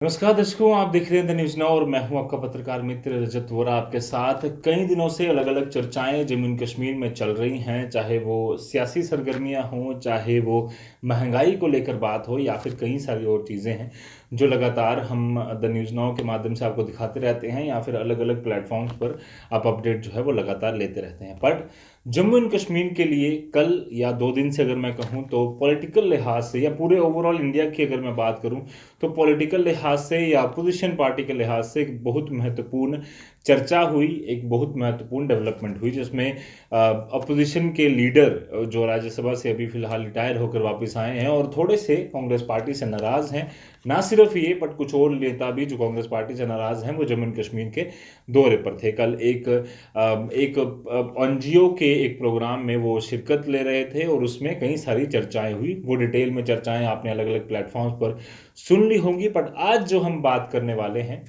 नमस्कार दर्शकों, आप देख रहे हैं द न्यूज़ नाउ और मैं हूं आपका पत्रकार मित्र रजत वोरा आपके साथ। कई दिनों से अलग अलग चर्चाएं जम्मू कश्मीर में चल रही हैं, चाहे वो सियासी सरगर्मियां हों, चाहे वो महंगाई को लेकर बात हो या फिर कई सारी और चीज़ें हैं जो लगातार हम द न्यूज़ नाउ के माध्यम से आपको दिखाते रहते हैं या फिर अलग अलग प्लेटफॉर्म्स पर आप अपडेट जो है वो लगातार लेते रहते हैं। बट जम्मू एंड कश्मीर के लिए कल या 2 दिन से अगर मैं कहूँ तो पॉलिटिकल लिहाज से या पूरे ओवरऑल इंडिया की अगर मैं बात करूँ तो पॉलिटिकल लिहाज से या अपोजिशन पार्टी के लिहाज से एक बहुत महत्वपूर्ण चर्चा हुई, एक बहुत महत्वपूर्ण डेवलपमेंट हुई जिसमें अपोजिशन के लीडर जो राज्यसभा से अभी फिलहाल रिटायर होकर वापस आए हैं और थोड़े से कांग्रेस पार्टी से नाराज़ हैं। ना सिर्फ ये बट कुछ और नेता भी जो कांग्रेस पार्टी से नाराज़ हैं वो जम्मू एंड कश्मीर के दौरे पर थे। कल एक एनजीओ के एक प्रोग्राम में वो शिरकत ले रहे थे और उसमें कई सारी चर्चाएं हुई। वो डिटेल में चर्चाएं आपने अलग अलग प्लेटफॉर्म्स पर सुन ली होंगी। बट आज जो हम बात करने वाले हैं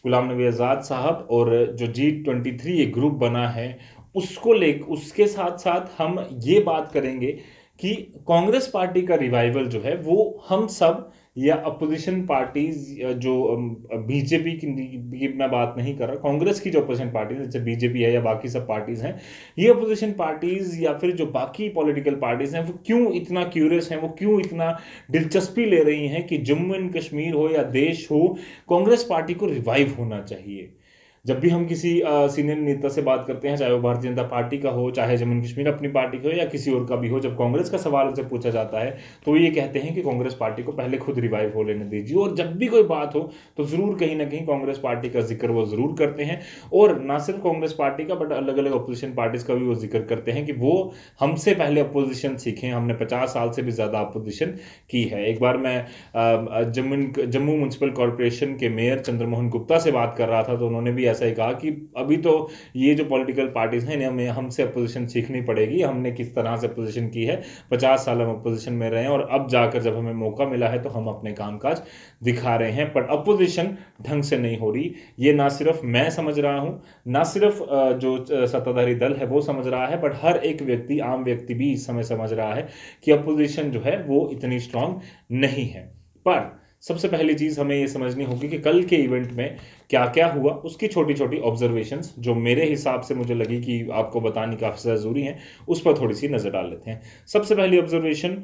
गुलाम नबी आज़ाद साहब और जो G23 एक ग्रुप बना है उसको ले उसके साथ साथ हम ये बात करेंगे कि कांग्रेस पार्टी का रिवाइवल जो है वो हम सब या अपोजिशन पार्टीज जो बीजेपी की मैं बात नहीं कर रहा, कांग्रेस की जो अपोजिशन पार्टीज जैसे बीजेपी है या बाकी सब पार्टीज हैं, ये अपोजिशन पार्टीज या फिर जो बाकी पॉलिटिकल पार्टीज हैं वो क्यों इतना क्यूरियस हैं, वो क्यों इतना दिलचस्पी ले रही हैं कि जम्मू एंड कश्मीर हो या देश हो, कांग्रेस पार्टी को रिवाइव होना चाहिए। जब भी हम किसी सीनियर नेता से बात करते हैं, चाहे वो भारतीय जनता पार्टी का हो, चाहे जम्मू कश्मीर अपनी पार्टी का हो या किसी और का भी हो, जब कांग्रेस का सवाल उनसे पूछा जाता है तो वो ये कहते हैं कि कांग्रेस पार्टी को पहले खुद रिवाइव हो लेने दीजिए। और जब भी कोई बात हो तो जरूर कहीं ना कहीं कांग्रेस पार्टी का जिक्र वो जरूर करते हैं। और ना सिर्फ कांग्रेस पार्टी का बट अलग अलग अपोजिशन पार्टीज का भी वो जिक्र करते हैं कि वो हमसे पहले अपोजिशन सीखें, हमने 50 साल से भी ज़्यादा अपोजिशन की है। एक बार मैं जम्मू म्यूनसिपल कॉरपोरेशन के मेयर चंद्रमोहन गुप्ता से बात कर रहा था तो उन्होंने भी ऐसा ही कहा कि अभी तो ये जो पॉलिटिकल पार्टीज हैं हमें हमसे अपोजिशन सीखनी पड़ेगी, हमने किस तरह से अपोजिशन की है, 50 साल हम अपोजिशन में रहे हैं और अब जाकर जब हमें मौका मिला है तो हम अपने कामकाज दिखा रहे हैं। पर अपोजिशन ढंग से नहीं हो रही, ये ना सिर्फ मैं समझ रहा हूं, ना सिर्फ जो सत्ताधारी दल है वो समझ रहा है, बट हर एक व्यक्ति, आम व्यक्ति भी इस समय समझ रहा है कि अपोजिशन जो है वो इतनी स्ट्रांग नहीं है। पर सबसे पहली चीज हमें ये समझनी होगी कि कल के इवेंट में क्या क्या हुआ, उसकी छोटी छोटी ऑब्जर्वेशंस जो मेरे हिसाब से मुझे लगी कि आपको बतानी काफी ज्यादा जरूरी है, उस पर थोड़ी सी नजर डाल लेते हैं। सबसे पहली ऑब्जर्वेशन,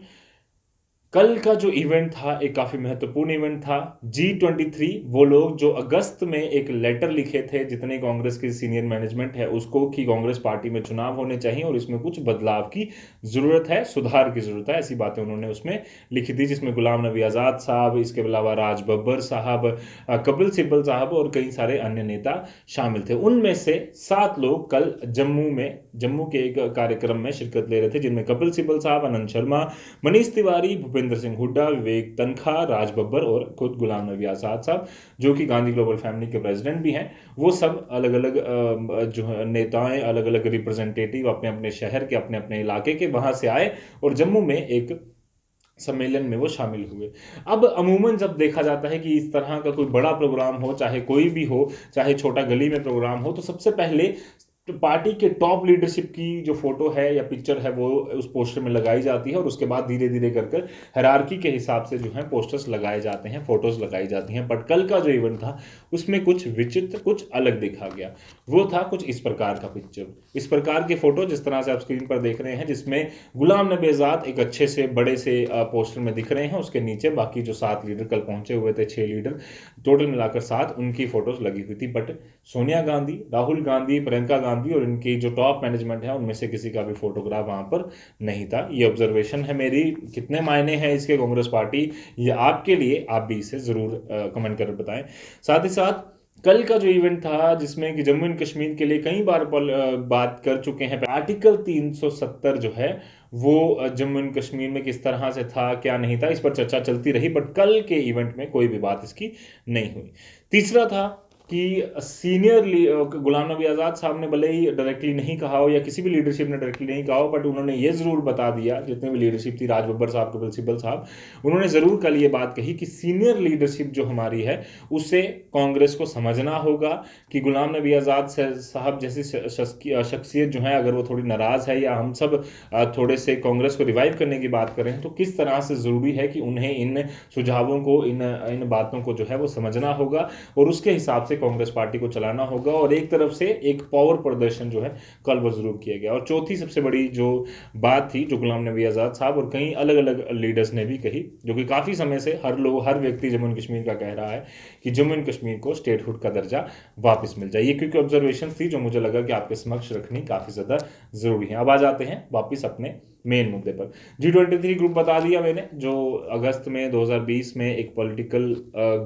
कल का जो इवेंट था एक काफी महत्वपूर्ण इवेंट था। G23 वो लोग जो अगस्त में एक लेटर लिखे थे जितने कांग्रेस की सीनियर मैनेजमेंट है उसको कि कांग्रेस पार्टी में चुनाव होने चाहिए और इसमें कुछ बदलाव की जरूरत है, सुधार की जरूरत है, ऐसी बातें उन्होंने उसमें लिखी थी, जिसमें गुलाम नबी आजाद साहब, इसके अलावा राज बब्बर साहब, कपिल सिब्बल साहब और कई सारे अन्य नेता शामिल थे। उनमें से 7 लोग कल जम्मू के एक कार्यक्रम में शिरकत ले रहे थे, जिनमें कपिल सिब्बल साहब, आनंद शर्मा, मनीष तिवारी, भूपेंद्र सिंह हुड्डा, विवेक तनखा, राज बब्बर और खुद गुलाम नबी आजाद साहब जो कि गांधी ग्लोबल फैमिली के प्रेसिडेंट भी हैं। वो सब अलग अलग जो है नेताएं, अलग अलग रिप्रेजेंटेटिव अपने अपने शहर के, अपने अपने इलाके के वहां से आए और जम्मू में एक सम्मेलन में वो शामिल हुए। अब अमूमन जब देखा जाता है कि इस तरह का कोई बड़ा प्रोग्राम हो, चाहे कोई भी हो, चाहे छोटा गली में प्रोग्राम हो, तो सबसे पहले तो पार्टी के टॉप लीडरशिप की जो फोटो है या पिक्चर है वो उस पोस्टर में लगाई जाती है और उसके बाद धीरे धीरे कर हायरार्की के हिसाब से जो है पोस्टर्स लगाए जाते हैं, फोटोज लगाई जाती हैं। बट कल का जो इवेंट था उसमें कुछ विचित्र, कुछ अलग देखा गया। वो था कुछ इस प्रकार का पिक्चर, इस प्रकार की फोटो जिस तरह से आप स्क्रीन पर देख रहे हैं, जिसमें गुलाम नबी आजाद एक अच्छे से बड़े से पोस्टर में दिख रहे हैं, उसके नीचे बाकी जो 7 लीडर कल पहुंचे हुए थे, 6 लीडर टोटल मिलाकर 7, उनकी फोटोज लगी हुई थी। बट सोनिया गांधी, राहुल गांधी, प्रियंका गांधी और इनकी जो टॉप मैनेजमेंट है उनमें से किसी का भी फोटोग्राफ वहां पर नहीं था। ये ऑब्जर्वेशन है मेरी। कितने मायने हैं इसके कांग्रेस पार्टी, ये आपके लिए, आप भी इसे जरूर कमेंट कर बताएं। साथ ही साथ कल का जो इवेंट था जिसमें कि जम्मू एंड कश्मीर के लिए कई बार बात कर चुके हैं, आर्टिकल 370 जो है वो जम्मू एंड कश्मीर में किस तरह से था, क्या नहीं था, इस पर चर्चा चलती रही। बट कल के इवेंट में कोई भी बात इसकी नहीं हुई। तीसरा था कि गुलाम नबी आज़ाद साहब ने भले ही डायरेक्टली नहीं कहा हो या किसी भी लीडरशिप ने डायरेक्टली नहीं कहा हो, बट उन्होंने ये ज़रूर बता दिया, जितने भी लीडरशिप थी, राज बब्बर साहब, कपिल सिब्बल साहब, उन्होंने ज़रूर कल ये बात कही कि सीनियर लीडरशिप जो हमारी है उसे कांग्रेस को समझना होगा कि गुलाम नबी आज़ाद साहब जैसी शख्सियत जो है, अगर वो थोड़ी नाराज़ है या हम सब थोड़े से कांग्रेस को रिवाइव करने की बात करें, तो किस तरह से ज़रूरी है कि उन्हें इन सुझावों को, इन इन बातों को जो है वो समझना होगा और उसके हिसाब से कांग्रेस पार्टी को चलाना होगा। और एक तरफ से एक पावर प्रदर्शन जो है कल वो जरूर किया गया। और चौथी सबसे बड़ी जो बात थी, जो गुलाम नबी आज़ाद साहब और कई अलग अलग लीडर्स ने भी कही, जो कि काफ़ी समय से हर व्यक्ति जम्मू एंड कश्मीर का कह रहा है कि जम्मू एंड कश्मीर को स्टेटहुड का दर्जा वापस मिल जाए। ये क्योंकि ऑब्जर्वेशन थी जो मुझे लगा कि आपके समक्ष रखनी काफ़ी ज़्यादा ज़रूरी है। अब आ जाते हैं वापस अपने मेन मुद्दे पर। G23 ग्रुप बता दिया मैंने, जो अगस्त में 2020 में एक पॉलिटिकल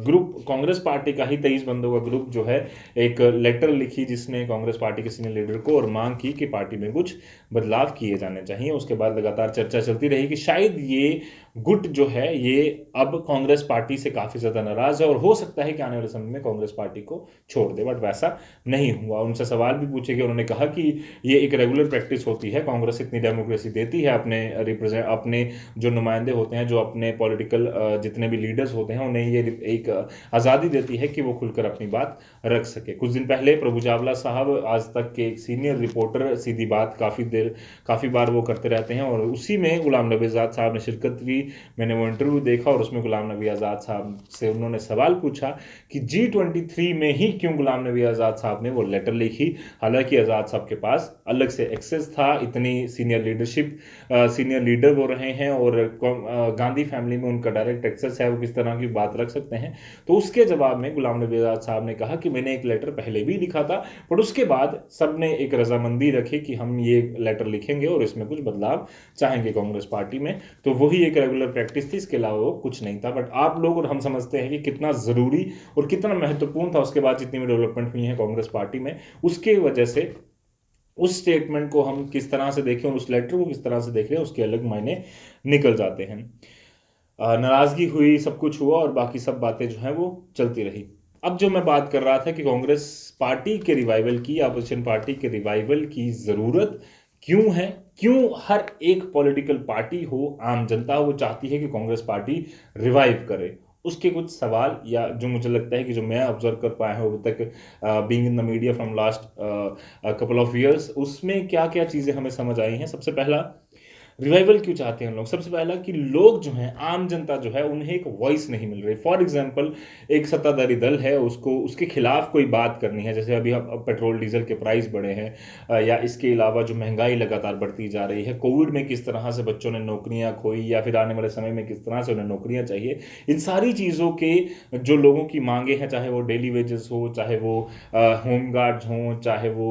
ग्रुप, कांग्रेस पार्टी का ही 23 बंदों का ग्रुप जो है, एक लेटर लिखी जिसने कांग्रेस पार्टी के सीनियर लीडर को, और मांग की कि पार्टी में कुछ बदलाव किए जाने चाहिए। उसके बाद लगातार चर्चा चलती रही कि शायद ये गुट जो है ये अब कांग्रेस पार्टी से काफ़ी ज़्यादा नाराज़ है और हो सकता है कि आने वाले समय में कांग्रेस पार्टी को छोड़ दे, बट वैसा नहीं हुआ। उनसे सवाल भी पूछे गए, उन्होंने कहा कि ये एक रेगुलर प्रैक्टिस होती है, कांग्रेस इतनी डेमोक्रेसी देती है, अपने जो नुमाइंदे होते हैं, जो अपने पॉलिटिकल जितने भी लीडर्स होते हैं, उन्हें ये एक आज़ादी देती है कि वो खुलकर अपनी बात रख सके। कुछ दिन पहले प्रभु चावला साहब, आज तक के एक सीनियर रिपोर्टर, सीधी बात काफ़ी बार वो करते रहते हैं, और उसी में गुलाम नबी आज़ाद साहब ने शिरकत की। मैंने वो इंटरव्यू देखा और उसमें गुलाम नबी आज़ाद साहब से उन्होंने सवाल पूछा कि G23 में ही क्यों गुलाम नबी आज़ाद साहब ने वो लेटर लिखी। हालांकि आज़ाद साहब के पास अलग से एक्सेस था, इतनी सीनियर लीडर वो रहे हैं और गांधी फैमिली में उनका डायरेक्ट एक्सेस है, वो किस तरह की बात रख सकते हैं। तो उसके जवाब में गुलाम नबी आज़ाद साहब ने कहा कि मैंने एक लेटर पहले भी लिखा था, पर उसके बाद सब ने एक रजामंदी रखी कि हम ये लेटर लिखेंगे और इसमें कुछ बदलाव चाहेंगे कांग्रेस पार्टी में। तो वही एक रेगुलर प्रैक्टिस थी, इसके अलावा वो कुछ नहीं था। बट आप लोग और हम समझते हैं कि कितना ज़रूरी और कितना महत्वपूर्ण था उसके बाद जितनी भी डेवलपमेंट हुई है कांग्रेस पार्टी में, उसके वजह से उस स्टेटमेंट को हम किस तरह से देखें और उस लेटर को किस तरह से देख रहे हैं, उसके अलग मायने निकल जाते हैं। नाराज़गी हुई, सब कुछ हुआ और बाकी सब बातें जो हैं वो चलती रही। अब जो मैं बात कर रहा था कि कांग्रेस पार्टी के रिवाइवल की, अपोजिशन पार्टी के रिवाइवल की ज़रूरत क्यों है, क्यों हर एक पॉलिटिकल पार्टी हो, आम जनता वो चाहती है कि कांग्रेस पार्टी रिवाइव करे, उसके कुछ सवाल, या जो मुझे लगता है कि जो मैं ऑब्जर्व कर पाया हूँ अभी तक being in the media from last couple of years, उसमें क्या क्या चीज़ें हमें समझ आई हैं। सबसे पहला, रिवाइवल क्यों चाहते हैं लोग? सबसे पहला कि लोग जो हैं, आम जनता जो है, उन्हें एक वॉइस नहीं मिल रही। फॉर एग्जांपल, एक सत्ताधारी दल है, उसको उसके खिलाफ कोई बात करनी है, जैसे अभी अब पेट्रोल डीजल के प्राइस बढ़े हैं, या इसके अलावा जो महंगाई लगातार बढ़ती जा रही है, कोविड में किस तरह से बच्चों ने नौकरियां खोई, या फिर आने वाले समय में किस तरह से उन्हें नौकरियां चाहिए, इन सारी चीज़ों के जो लोगों की मांगे हैं, चाहे वो डेली वेजेस हो, चाहे वो होम गार्ड्स हों, चाहे वो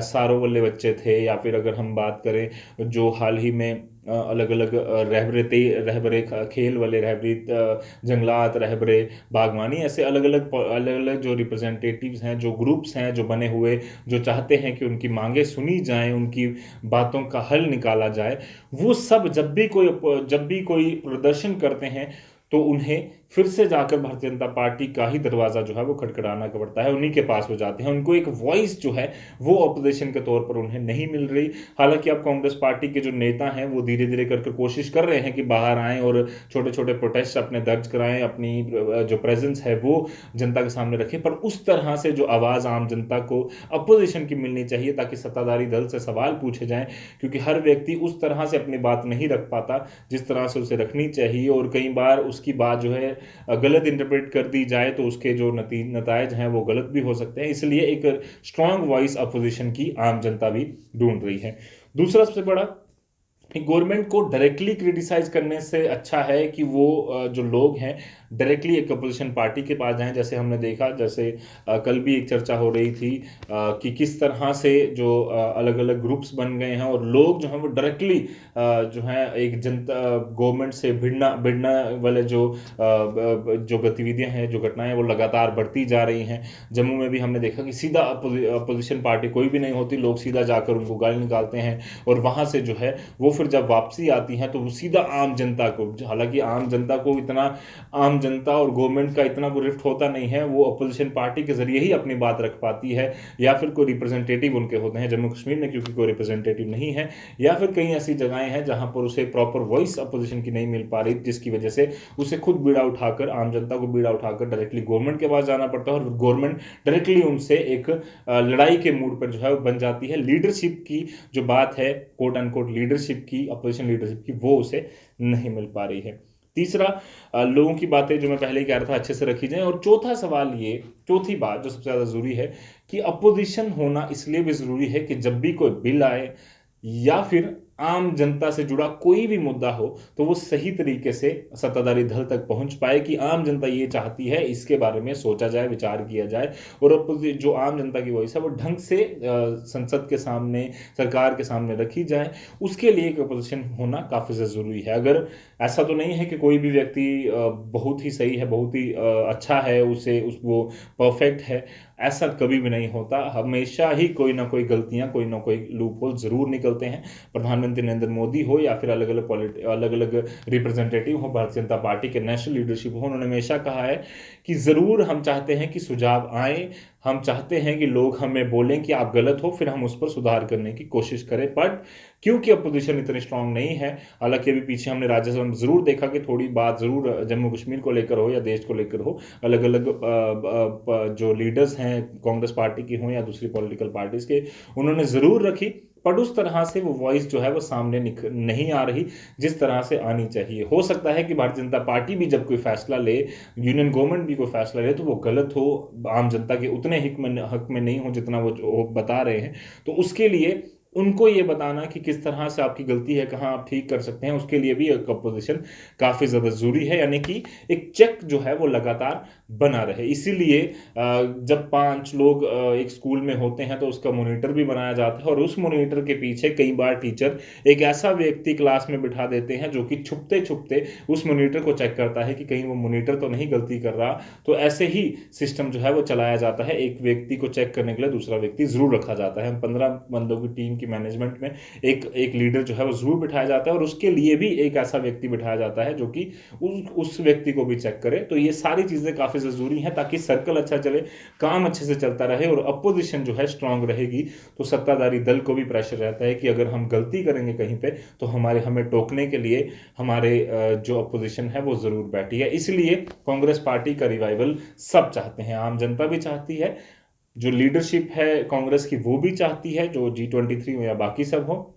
SRO वाले बच्चे थे, या फिर अगर हम बात करें जो हाल ही में अलग अलग रहबरे खेल वाले, रहबरी जंगलात, रहबरे बागवानी, ऐसे अलग अलग जो रिप्रेजेंटेटिव्स हैं, जो ग्रुप्स हैं जो बने हुए, जो चाहते हैं कि उनकी मांगें सुनी जाएं, उनकी बातों का हल निकाला जाए, वो सब जब भी कोई प्रदर्शन करते हैं तो उन्हें फिर से जाकर भारतीय जनता पार्टी का ही दरवाज़ा जो है वो खटखटाना पड़ता है, उन्हीं के पास वो जाते हैं। उनको एक वॉइस जो है वो अपोजिशन के तौर पर उन्हें नहीं मिल रही। हालांकि अब कांग्रेस पार्टी के जो नेता हैं वो धीरे धीरे करके कोशिश कर रहे हैं कि बाहर आएँ और छोटे छोटे प्रोटेस्ट अपने दर्ज कराएं, अपनी जो प्रेजेंस है वो जनता के सामने रखें, पर उस तरह से जो आवाज़ आम जनता को अपोजिशन की मिलनी चाहिए ताकि सत्ताधारी दल से सवाल पूछे जाएं, क्योंकि हर व्यक्ति उस तरह से अपनी बात नहीं रख पाता जिस तरह से उसे रखनी चाहिए, और कई बार उसकी बात जो है गलत इंटरप्रेट कर दी जाए तो उसके जो नतीजे हैं वो गलत भी हो सकते हैं। इसलिए एक स्ट्रांग वॉइस अपोजिशन की आम जनता भी ढूंढ रही है। दूसरा सबसे बड़ा, गवर्नमेंट को डायरेक्टली क्रिटिसाइज करने से अच्छा है कि वो जो लोग हैं डायरेक्टली एक अपोजिशन पार्टी के पास जाएं। जैसे हमने देखा, जैसे कल भी एक चर्चा हो रही थी कि किस तरह से जो अलग अलग ग्रुप्स बन गए हैं और लोग जो हैं वो डायरेक्टली जो है एक जनता गवर्नमेंट से भिड़ना वाले जो गतिविधियां हैं, जो घटनाएं वो लगातार बढ़ती जा रही हैं। जम्मू में भी हमने देखा कि सीधा अपोजिशन पार्टी कोई भी नहीं होती, लोग सीधा जाकर उनको गाली निकालते हैं, और वहाँ से जो है वो फिर जब वापसी आती हैं तो वो सीधा आम जनता को, हालांकि आम जनता को इतना आम जनता और गवर्नमेंट का इतना कोई रिफ्ट होता नहीं है, वो अपोजिशन पार्टी के जरिए ही अपनी बात रख पाती है, या फिर कोई रिप्रेजेंटेटिव उनके होते हैं। जम्मू कश्मीर में क्योंकि कोई रिप्रेजेंटेटिव नहीं है, या फिर कई ऐसी जगहें हैं जहां पर उसे प्रॉपर वॉइस अपोजिशन की नहीं मिल पा रही, जिसकी वजह से उसे खुद बीड़ा उठाकर, आम जनता को बीड़ा उठाकर डायरेक्टली गवर्नमेंट के पास जाना पड़ता है, और गवर्नमेंट डायरेक्टली उनसे एक लड़ाई के मूड पर जो है वो बन जाती है। लीडरशिप की जो बात है, कोट अनकोट लीडरशिप की, अपोजिशन लीडरशिप की, वो उसे नहीं मिल पा रही है। तीसरा, लोगों की बातें जो मैं पहले ही कह रहा था अच्छे से रखी जाएं। और चौथा सवाल ये, चौथी बात जो सबसे ज़्यादा ज़रूरी है, कि अपोजिशन होना इसलिए भी ज़रूरी है कि जब भी कोई बिल आए या फिर आम जनता से जुड़ा कोई भी मुद्दा हो, तो वो सही तरीके से सत्ताधारी दल तक पहुंच पाए कि आम जनता ये चाहती है, इसके बारे में सोचा जाए, विचार किया जाए, और जो आम जनता की वॉइस है वो ढंग से संसद के सामने, सरकार के सामने रखी जाए। उसके लिए एक अपोजिशन होना काफ़ी ज़रूरी है। अगर ऐसा तो नहीं है कि कोई भी व्यक्ति बहुत ही सही है, बहुत ही अच्छा है, वो परफेक्ट है, ऐसा कभी भी नहीं होता। हमेशा ही कोई ना कोई गलतियां, कोई ना कोई लूप होल जरूर निकलते हैं। प्रधानमंत्री नरेंद्र मोदी हो या फिर अलग अलग रिप्रेजेंटेटिव हो, भारतीय जनता पार्टी के नेशनल लीडरशिप हो, उन्होंने हमेशा कहा है कि ज़रूर हम चाहते हैं कि सुझाव आए, हम चाहते हैं कि लोग हमें बोलें कि आप गलत हो, फिर हम उस पर सुधार करने की कोशिश करें। बट क्योंकि अपोजिशन इतनी स्ट्रांग नहीं है, हालांकि अभी पीछे हमने राज्यसभा में जरूर देखा कि थोड़ी बात जरूर जम्मू कश्मीर को लेकर हो या देश को लेकर हो, अलग अलग जो लीडर्स हैं कांग्रेस पार्टी की हों या दूसरी पॉलिटिकल पार्टीज के, उन्होंने जरूर रखी, पर उस तरह से वो वॉइस जो है वो सामने नहीं आ रही जिस तरह से आनी चाहिए। हो सकता है कि भारतीय जनता पार्टी भी जब कोई फैसला ले, यूनियन गवर्नमेंट भी कोई फैसला ले, तो वो गलत हो, आम जनता के उतने हक में नहीं हो जितना वो बता रहे हैं। तो उसके लिए उनको ये बताना कि किस तरह से आपकी गलती है, कहाँ आप ठीक कर सकते हैं, उसके लिए भी एक अपोजिशन काफ़ी ज़्यादा ज़रूरी है। यानी कि एक चेक जो है वो लगातार बना रहे। इसीलिए जब 5 लोग एक स्कूल में होते हैं तो उसका मॉनिटर भी बनाया जाता है, और उस मॉनिटर के पीछे कई बार टीचर एक ऐसा व्यक्ति क्लास में बिठा देते हैं जो कि छुपते छुपते उस मॉनिटर को चेक करता है कि कहीं वो मॉनिटर तो नहीं गलती कर रहा। तो ऐसे ही सिस्टम जो है वो चलाया जाता है। एक व्यक्ति को चेक करने के लिए दूसरा व्यक्ति जरूर रखा जाता है। 15 बंदों की टीम मैनेजमेंट में एक लीडर जो है वो जरूर बिठाया जाता है, और उसके लिए भी एक ऐसा व्यक्ति बिठाया जाता है जो कि उस व्यक्ति को भी चेक करे। तो ये सारी चीजें काफी जरूरी हैं ताकि सर्कल अच्छा चले, काम अच्छे से चलता रहे, और अपोजिशन जो है स्ट्रांग रहेगी। तो सत्ताधारी दल को भी प्रेशर रहता है कि अगर हम गलती करेंगे कहीं पे, तो हमें टोकने के लिए हमारे जो अपोजिशन है वो जरूर बैठी है। इसलिए कांग्रेस पार्टी का रिवाइवल सब चाहते हैं, आम जनता भी चाहती है, जो लीडरशिप है कांग्रेस की वो भी चाहती है, जो G23 हो या बाकी सब हो,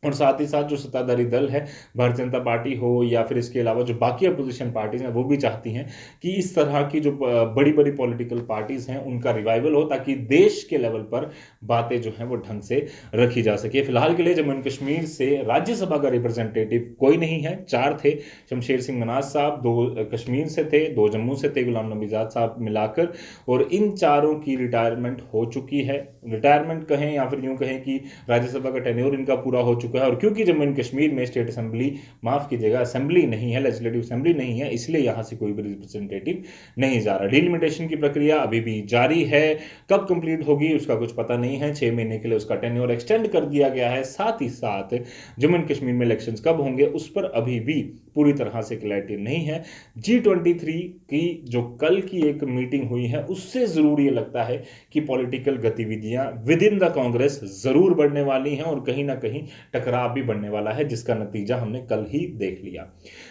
और साथ ही साथ जो सत्ताधारी दल है, भारतीय जनता पार्टी हो या फिर इसके अलावा जो बाकी अपोजिशन पार्टीज हैं, वो भी चाहती हैं कि इस तरह की जो बड़ी बड़ी पॉलिटिकल पार्टीज हैं उनका रिवाइवल हो, ताकि देश के लेवल पर बातें जो हैं वो ढंग से रखी जा सके। फिलहाल के लिए जम्मू एंड कश्मीर से राज्यसभा का रिप्रेजेंटेटिव कोई नहीं है, 4 थे, शमशेर सिंह मनाज साहब, 2 कश्मीर से थे, 2 जम्मू से थे, गुलाम नबी आज़ाद साहब मिलाकर, और इन चारों की रिटायरमेंट हो चुकी है। रिटायरमेंट कहें या फिर यूं कहें कि राज्यसभा का टेन्योर इनका पूरा हो चुका है। और क्योंकि जम्मू एंड कश्मीर में स्टेट असेंबली, माफ कीजिएगा, असेंबली नहीं है, लेजिस्लेटिव असेंबली नहीं है, इसलिए यहां से कोई भी रिप्रेजेंटेटिव नहीं जा रहा। डिलिमिटेशन की प्रक्रिया अभी भी जारी है, कब कंप्लीट होगी उसका कुछ पता नहीं है। 6 महीने के लिए उसका टेन्योर एक्सटेंड कर दिया गया है। साथ ही साथ जम्मू एंड कश्मीर में इलेक्शंस कब होंगे उस पर अभी भी पूरी तरह से क्लैरिटी नहीं है। G23 की जो कल की एक मीटिंग हुई है, उससे जरूर ये लगता है कि पॉलिटिकल गतिविधियां विद इन द कांग्रेस जरूर बढ़ने वाली हैं, और कहीं ना कहीं टकराव भी बढ़ने वाला है, जिसका नतीजा हमने कल ही देख लिया।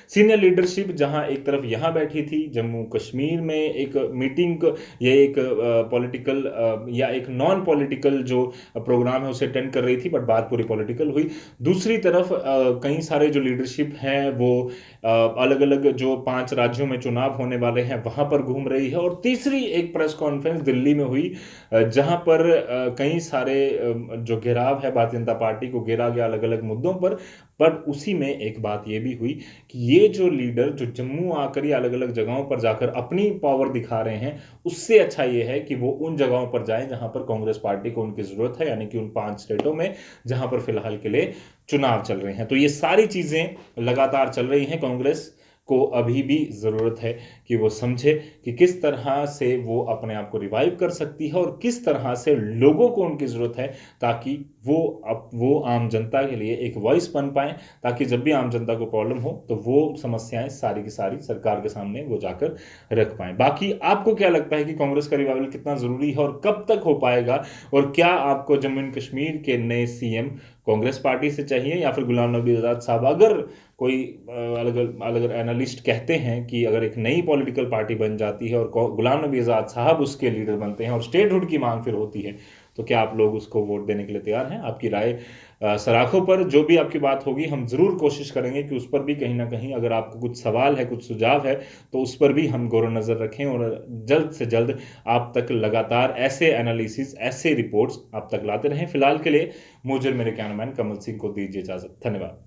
सीनियर लीडरशिप जहां एक तरफ यहां बैठी थी जम्मू कश्मीर में एक मीटिंग या एक पॉलिटिकल या एक नॉन पॉलिटिकल जो प्रोग्राम है उसे अटेंड कर रही थी, बट बात पूरी पॉलिटिकल हुई। दूसरी तरफ कई सारे जो लीडरशिप हैं वो अलग अलग जो 5 राज्यों में चुनाव होने वाले हैं वहां पर घूम रही है। और तीसरी एक प्रेस कॉन्फ्रेंस दिल्ली में हुई, जहां पर कई सारे जो घेराव है, भारतीय जनता पार्टी को घेरा गया अलग अलग मुद्दों पर। बट उसी में एक बात यह भी हुई कि ये जो लीडर जो जम्मू आकर या अलग अलग जगहों पर जाकर अपनी पावर दिखा रहे हैं, उससे अच्छा ये है कि वो उन जगहों पर जाएं जहां पर कांग्रेस पार्टी को उनकी जरूरत है, यानी कि उन 5 स्टेटों में जहां पर फिलहाल के लिए चुनाव चल रहे हैं। तो ये सारी चीजें लगातार चल रही हैं। कांग्रेस को अभी भी ज़रूरत है कि वो समझे कि किस तरह से वो अपने आप को रिवाइव कर सकती है और किस तरह से लोगों को उनकी ज़रूरत है, ताकि वो आम जनता के लिए एक वॉइस बन पाएँ, ताकि जब भी आम जनता को प्रॉब्लम हो, तो वो समस्याएँ सारी की सारी सरकार के सामने वो जाकर रख पाएँ। बाकी आपको क्या लगता है कि कांग्रेस का रिवाइवल कितना ज़रूरी है और कब तक हो पाएगा? और क्या आपको जम्मू एंड कश्मीर के नए सीएम कांग्रेस पार्टी से चाहिए या फिर गुलाम नबी आज़ाद साहब? अगर कोई अलग अलग एनालिस्ट कहते हैं कि अगर एक नई पॉलिटिकल पार्टी बन जाती है और गुलाम नबी आज़ाद साहब उसके लीडर बनते हैं और स्टेटहुड की मांग फिर होती है, तो क्या आप लोग उसको वोट देने के लिए तैयार हैं? आपकी राय सराखों पर जो भी आपकी बात होगी, हम ज़रूर कोशिश करेंगे कि उस पर भी कहीं न कहीं अगर आपको कुछ सवाल है, कुछ सुझाव है, तो उस पर भी हम गौर नज़र रखें और जल्द से जल्द आप तक लगातार ऐसे एनालिसिस, ऐसे रिपोर्ट्स आप तक लाते रहें। फिलहाल के लिए मुझे और मेरे कैमरामैन कमल सिंह को दीजिए इजाज़त। धन्यवाद।